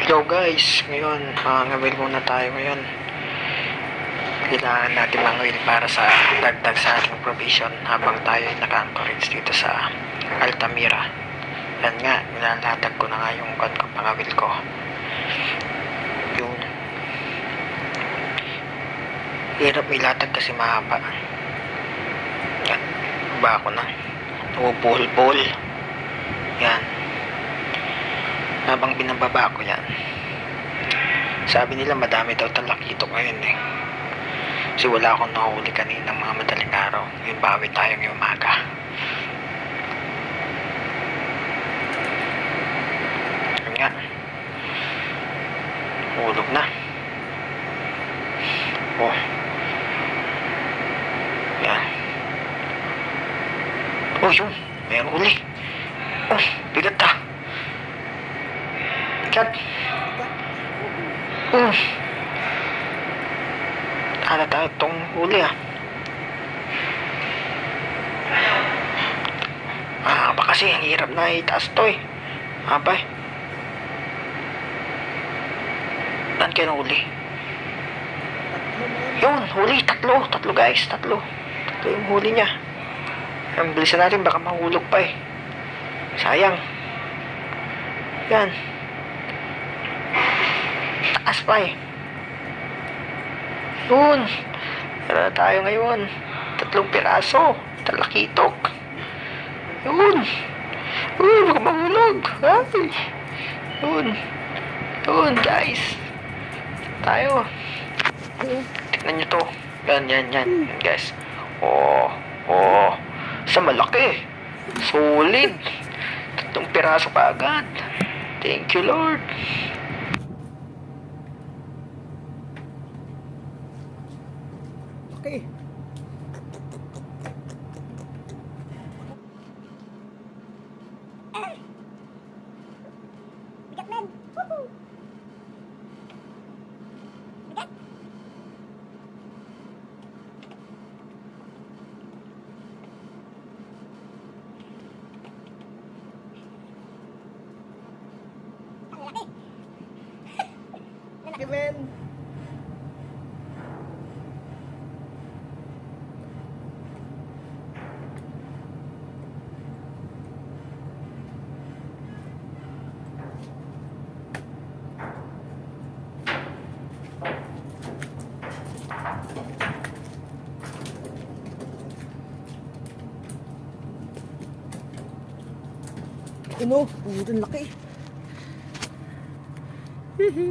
Yo guys, ngayon, ngawil muna tayo ngayon. Kailangan natin mangawil para sa dagdag sa ating provision habang tayo ay naka-anchorage dito sa Altamira. Yan nga, nilalatag ko na nga yung pangawil ko. Yung hirap ilatag kasi mahaba. Yan, baba ko na. Nabubuhol-buhol. Yan. Habang binababa ko yan, sabi nila madami daw talakitok ngayon eh. Kasi wala akong nahuli kanina mga madaling araw. Yung bawi tayo ngayong umaga. Yan nga, hulog na. Oh, yan. Oh, yun, mayroong huli. Oh, bigat ta. Bigat. Ano tayo itong huli ba kasi ang hirap na itaas to eh. Abay, saan kayo huli? Yun, huli, tatlo guys, tatlo yung huli niya. Ang bilisan natin, baka mahulog pa eh. Sayang. Yan, taas pa eh. Yun, meron tayo ngayon 3 piraso talakitok. Yun, baka mahulog. Ay, yun guys, tayo. Tignan nyo to. Yan guys. Oh, sa malaki, solid 3 piraso pa agad. Thank you Lord. Okay. Bigat men. Woohoo. Bigat. Ang laki. Laki men. Ano? Ang laki. Hihi.